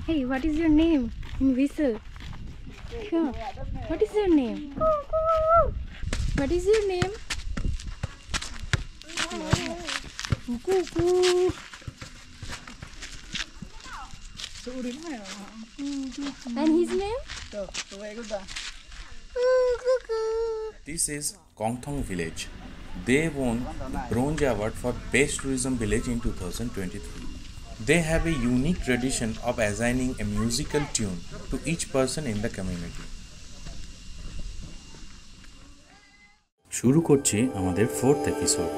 Hey, what is your name? Whistle. Sure. What is your name? What is your name? Cuckoo. And his name? This is Kongthong village. They won the Bronze Award for Best Tourism Village in 2023. They have a unique tradition of assigning a musical tune to each person in the community. শুরু করছি আমাদের 4th episode.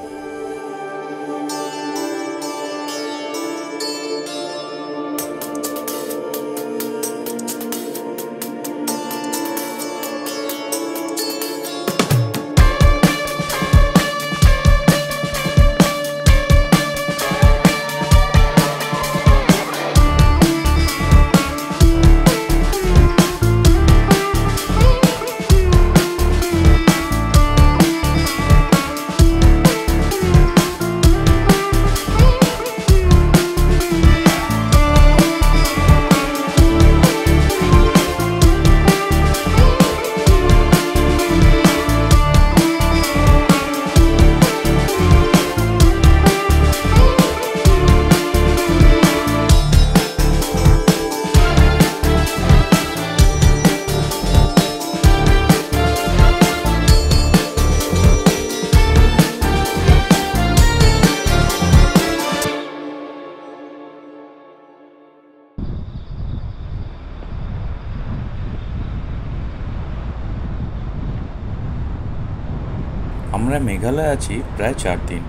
আমরা মেঘালয় আছি প্রায় 4 দিন।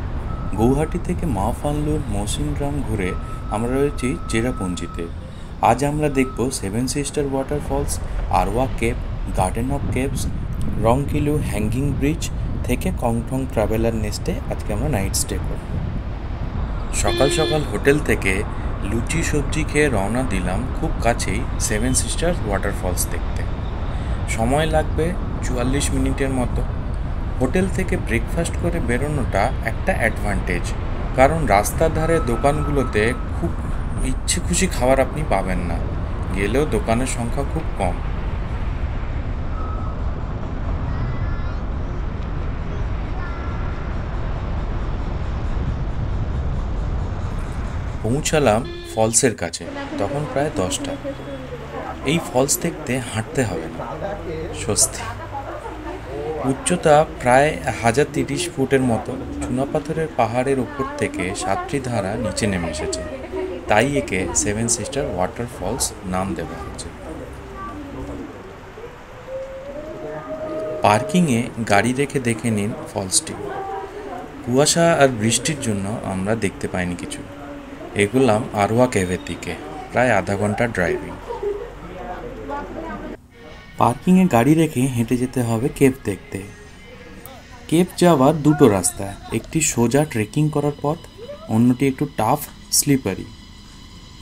গৌহাটি থেকে মাওফানলুর মৌসিনরাম ঘুরে আমরা রয়েছি চেরাপুঞ্জিতে। আজ আমরা দেখব 7 sister waterfalls, Arwah cave, garden of caves, Rangkilu hanging bridge থেকে কংথং ট্রাভেলার নেস্টে আজকে আমরা নাইট স্টে করব। সকাল সকাল হোটেল থেকে লুচি সবজি খেয়ে রওনা দিলাম খুব কাছেই 7 সিস্টার্স ওয়াটারফলস দেখতে। সময় লাগবে 44 মিনিটের মতো। হোটেল থেকে ব্রেকফাস্ট করে বেরোনোটা একটা অ্যাডভান্টেজ, কারণ রাস্তার ধারে দোকানগুলোতে খুব ইচ্ছে খুশি খাবার আপনি পাবেন না, গেলেও দোকানের সংখ্যা খুব কম। পৌঁছালাম ফলসের কাছে, তখন প্রায় 10টা। এই ফলস দেখতে হাঁটতে হবে না, স্বস্তি। উচ্চতা প্রায় 1030 ফুটের মতো। চুনাপাথরের পাহাড়ের উপর থেকে 7টি ধারা নিচে নেমে এসেছে, তাই একে 7 সিস্টার ওয়াটারফলস নাম দেওয়া হয়েছে। পার্কিংয়ে গাড়ি রেখে দেখে নিন ফলসটি। কুয়াশা আর বৃষ্টির জন্য আমরা দেখতে পাইনি কিছু। এগুলাম আরওয়া কেভের দিকে, প্রায় আধা ঘন্টার ড্রাইভিং। পার্কিংয়ে গাড়ি রেখে হেঁটে যেতে হবে কেভ দেখতে। কেভ যাওয়ার দুটো রাস্তা, একটি সোজা ট্রেকিং করার পথ, অন্যটি একটু টাফ স্লিপারি।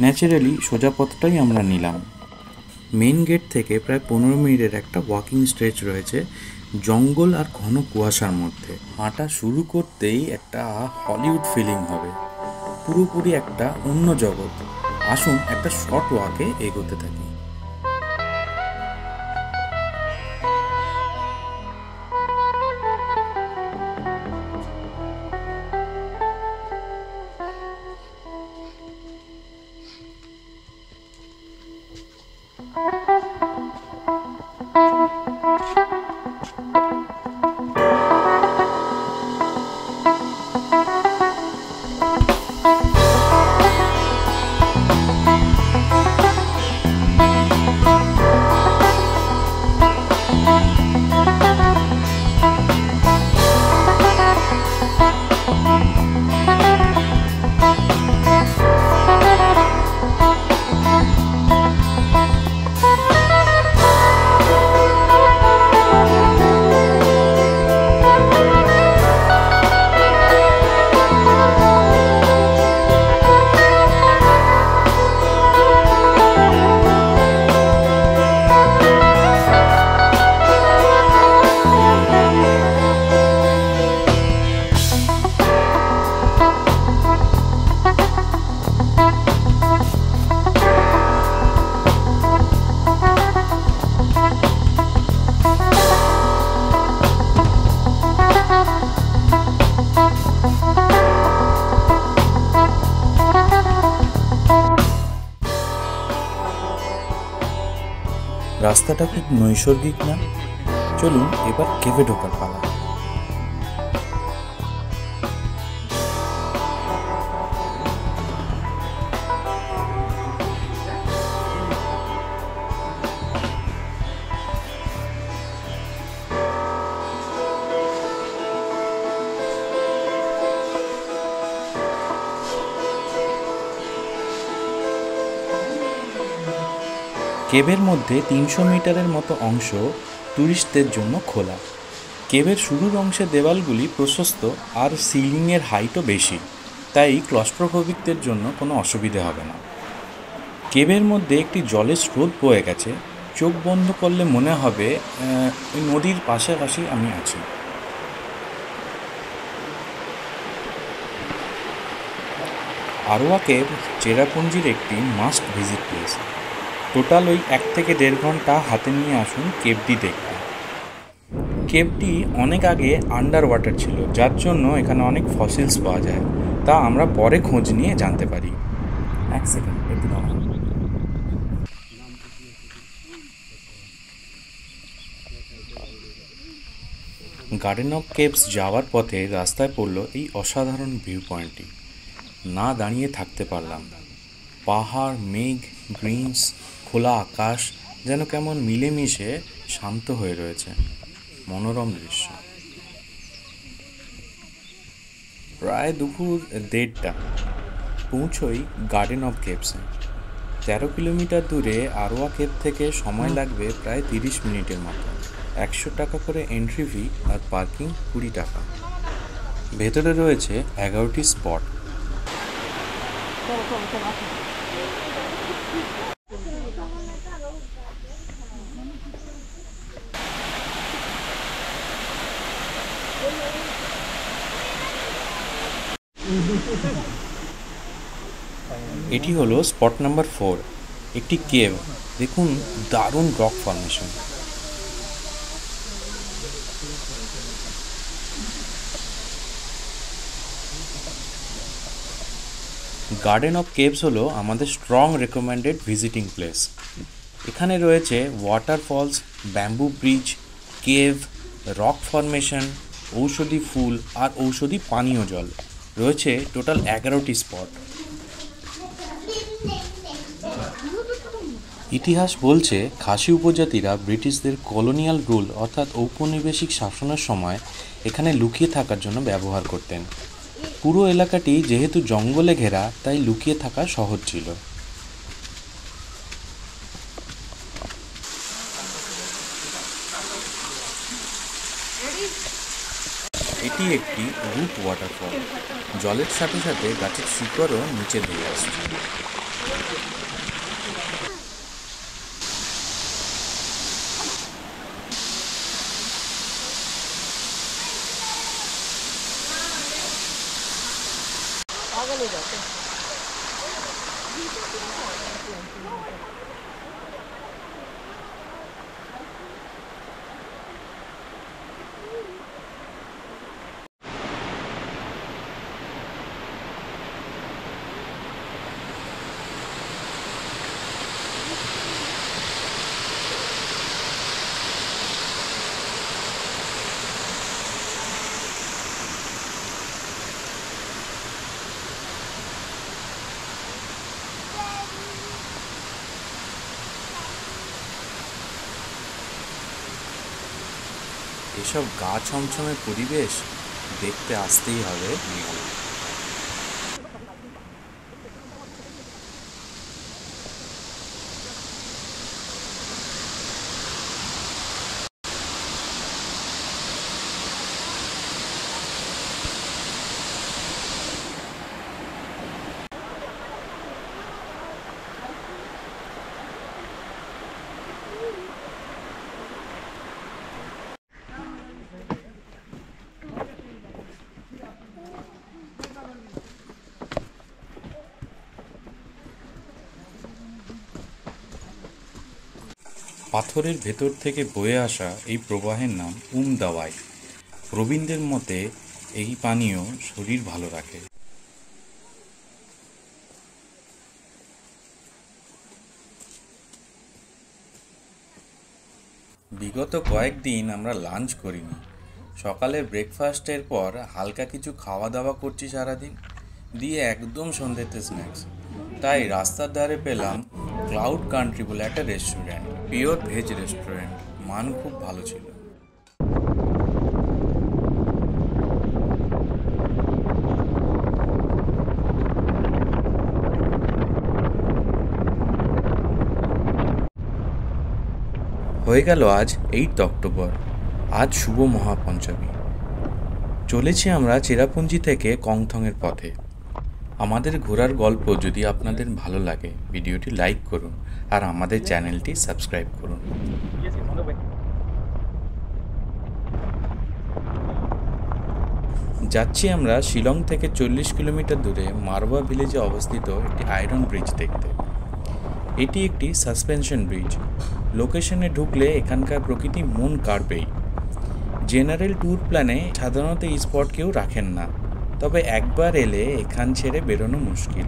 ন্যাচারালি সোজা পথটাই আমরা নিলাম। মেন গেট থেকে প্রায় 15 মিনিটের একটা ওয়াকিং স্ট্রেচ রয়েছে জঙ্গল আর ঘন কুয়াশার মধ্যে। হাঁটা শুরু করতেই একটা হলিউড ফিলিং হবে, পুরোপুরি একটা অন্য জগৎ। আসুন একটা শর্ট ওয়াকে এগোতে থাকি। রাস্তাটা খুব নৈসর্গিক না? চলুন এবার কেভে ঢোকার পালা। কেভের মধ্যে 300 মিটারের মতো অংশ ট্যুরিস্টদের জন্য খোলা। কেভের শুরুর অংশের দেওয়ালগুলি প্রশস্ত আর সিলিংয়ের হাইটও বেশি, তাই ক্লস্ট্রোফোবিকদের জন্য কোনো অসুবিধে হবে না। কেভের মধ্যে একটি জলের স্রোত বয়ে গেছে, চোখ বন্ধ করলে মনে হবে ওই নদীর পাশাপাশি আমি আছি। আরোয়া কেভ চেরাপুঞ্জির একটি মাস্ট ভিজিট প্লেস। টোটাল ওই 1 থেকে 1.5 ঘন্টা হাতে নিয়ে আসুন কেভটি দেখতে। কেভটি অনেক আগে আন্ডার ওয়াটার ছিল, যার জন্য এখানে অনেক ফসিলস পাওয়া যায়, তা আমরা পরে খোঁজ নিয়ে জানতে পারি। এক সেকেন্ড, একটু দাঁড়ান। গার্ডেন অফ কেভস যাওয়ার পথে রাস্তায় পড়ল এই অসাধারণ ভিউ পয়েন্টটি। না দাঁড়িয়ে থাকতে পারলাম। পাহাড়, মেঘ, গ্রিনস, খোলা আকাশ যেন কেমন মিলেমিশে শান্ত হয়ে রয়েছে। মনোরম দৃশ্য। প্রায় দুপুর 1:30 পৌঁছই গার্ডেন অফ কেভসে। 13 কিলোমিটার দূরে আরোয়া কেভ থেকে সময় লাগবে প্রায় 30 মিনিটের মতো। 100 টাকা করে এন্ট্রি ফি আর পার্কিং 20 টাকা। ভেতরে রয়েছে 11টি স্পট। এটি হলো স্পট নাম্বার 4, একটি কেভ। দেখুন, দারুণ rock formation. Garden of caves হলো আমাদের স্ট্রং রেকমেন্ডেড ভিজিটিং প্লেস। এখানে রয়েছে waterfalls, bamboo bridge, cave, rock formation, ঔষধি ফুল আর ঔষধি পানীয় জল। রয়েছে টোটাল 11টি স্পট। ইতিহাস বলছে খাসি উপজাতিরা ব্রিটিশদের কলোনিয়াল রুল অর্থাৎ ঔপনিবেশিক শাসনের সময় এখানে লুকিয়ে থাকার জন্য ব্যবহার করতেন। পুরো এলাকাটি যেহেতু জঙ্গলে ঘেরা, তাই লুকিয়ে থাকা সহজ ছিল। এটি একটি রুট ওয়াটারফল। জলের সাথে সাথে গাছের শিকড়ও নিচে ধেয়ে আসছে। এসব গা ছমছমে পরিবেশ দেখতে আসতেই হবে মেঘালয়। পাথরের ভেতর থেকে বয়ে আসা এই প্রবাহের নাম দাওয়াই। প্রবীণদের মতে এই পানীয় শরীর ভালো রাখে। বিগত কয়েকদিন আমরা লাঞ্চ করিনি। সকালে ব্রেকফাস্টের পর হালকা কিছু খাওয়া দাওয়া করছি সারাদিন, দিয়ে একদম সন্ধ্যেতে স্ন্যাক্স। তাই রাস্তার ধারে পেলাম ক্লাউড কান্ট্রি বলে একটা রেস্টুরেন্ট, পিওর ভেজ রেস্টুরেন্ট। মান খুব ভালো ছিল। হয়ে গেল আজ 8 অক্টোবর। আজ শুভ মহাপঞ্চমী। চলেছি আমরা চেরাপুঞ্জি থেকে কংথংয়ের পথে। আমাদের ঘোরার গল্প যদি আপনাদের ভালো লাগে, ভিডিওটি লাইক করুন আর আমাদের চ্যানেলটি সাবস্ক্রাইব করুন। যাচ্ছি আমরা শিলং থেকে 40 কিলোমিটার দূরে মারওয়া ভিলেজে অবস্থিত একটি আয়রন ব্রিজ দেখতে। এটি একটি সাসপেনশন ব্রিজ। লোকেশনে ঢুকলে এখানকার প্রকৃতি মন কাড়বেই। জেনারেল ট্যুর প্ল্যানে সাধারণত এই স্পট কেউ রাখেন না, তবে একবার এলে এখান ছেড়ে বেরোনো মুশকিল।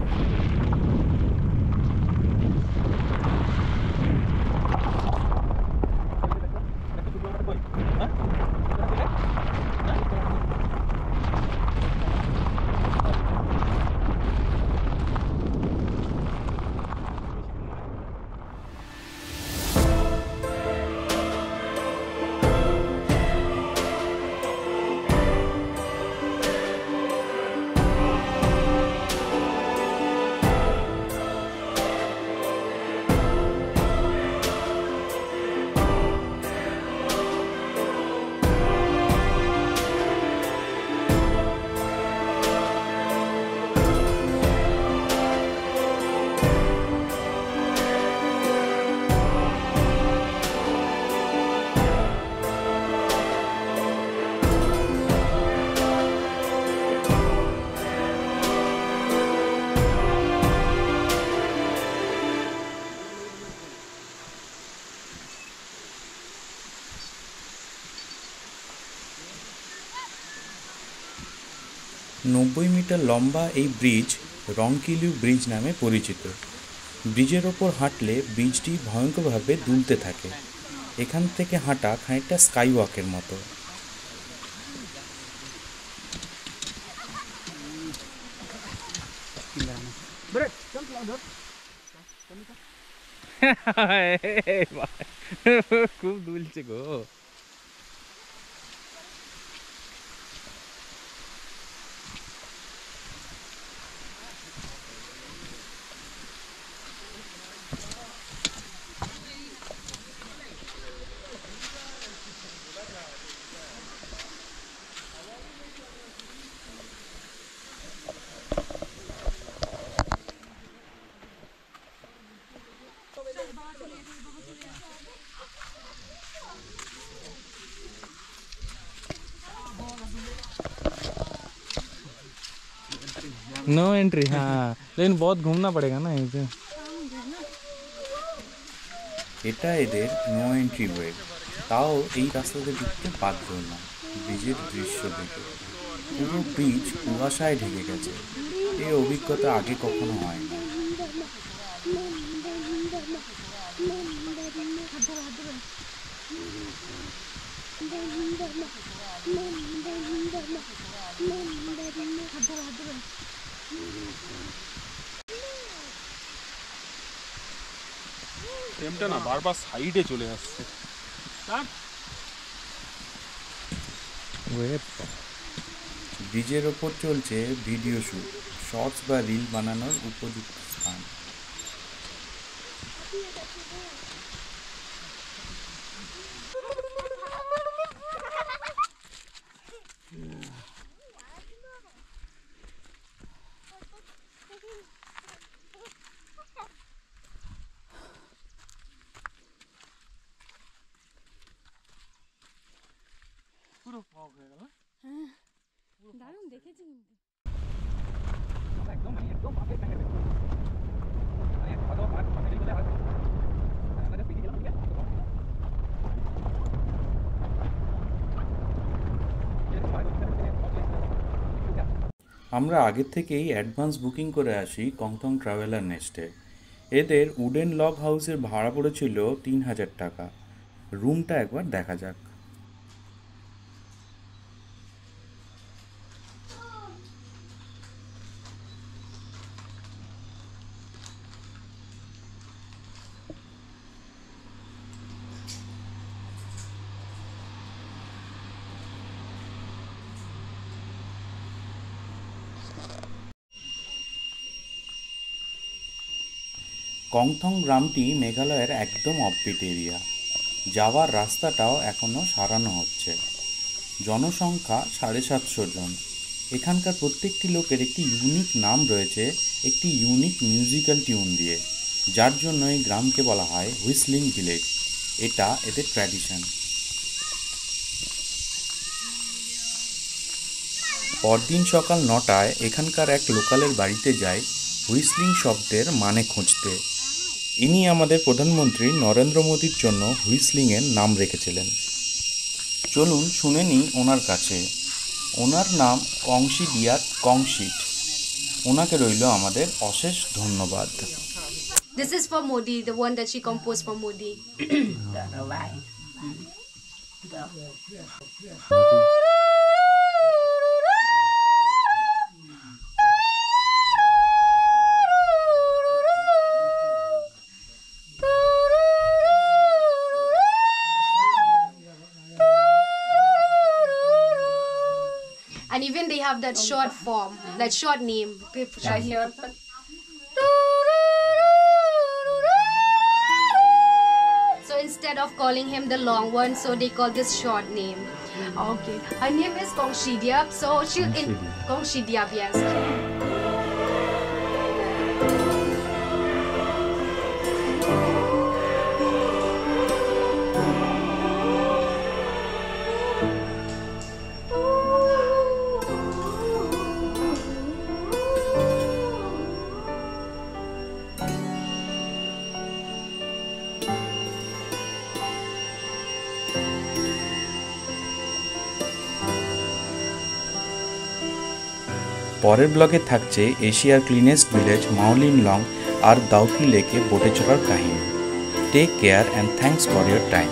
নব্বই মিটার লম্বা এই ব্রিজ রংকিলিউ ব্রিজ নামে পরিচিত। ব্রিজের ওপর হাঁটলে ব্রিজটি ভয়ঙ্করভাবে দুলতে থাকে। এখান থেকে হাঁটা খানিকটা স্কাই ওয়াকের মতো। খুব দুলছে গো। नो एंट्री, हाँ, लेकिन बहुत घूमना पड़ेगा ना यहीं से। এটা এদের নো এন্ট্রি ওয়ে, তাও এই রাস্তাতে ঢুকতে বাধ্য হলাম ব্রিজের দৃশ্য দেখে। পুরো ব্রিজ কুয়াশায় ঢেকে গেছে। এই অভিজ্ঞতা আগে কখনো হয়নি। ফ্রেমটা না বারবার সাইডে চলে আসছে। ব্রিজের ওপর চলছে ভিডিও শ্যুট, শর্টস বা রিল বানানোর উপযুক্ত স্থান। পুরো ফগ হয়ে গেল। হ্যাঁ, দারুণ দেখেছি কিন্তু। আমরা আগের থেকেই অ্যাডভান্স বুকিং করে আসি কংথং ট্রাভেলার নেস্টে। এদের উডেন লগ হাউসের ভাড়া পড়েছিল 3000 টাকা। রুমটা একবার দেখা যাক। কংথং গ্রামটি মেঘালয়ের একদম অফবিট এরিয়া। যাওয়ার রাস্তাটাও এখনও সারানো হচ্ছে। জনসংখ্যা 750 জন। এখানকার প্রত্যেকটি লোকের একটি ইউনিক নাম রয়েছে, একটি ইউনিক মিউজিক্যাল টিউন দিয়ে, যার জন্য এই গ্রামকে বলা হয় হুইসলিং ভিলেজ। এটা এদের ট্র্যাডিশন। পরদিন সকাল 9টায় এখানকার এক লোকালের বাড়িতে যাই হুইসলিং শব্দের মানে খুঁজতে। ইনি আমাদের প্রধানমন্ত্রী নরেন্দ্র মোদীর জন্য হুইসলিংয়ের নাম রেখেছিলেন। চলুন শুনে নিই ওনার কাছে। ওনার নাম কংশিডিয়াত কংশিট। ওনাকে রইল আমাদের অশেষ ধন্যবাদ। This is for Modi, the one that she composed for Modi. And even they have that short form, that short name. So instead of calling him the long one, so they call this short name. Okay. Her name is Kongshidiap. So she'll in Kongshidiap, yes. পরের ব্লগে থাকছে এশিয়ার cleanest village Mawlynnong আর দাউকি লেকে বোটে চড়ার কাহিনী। Take care and thanks for your time.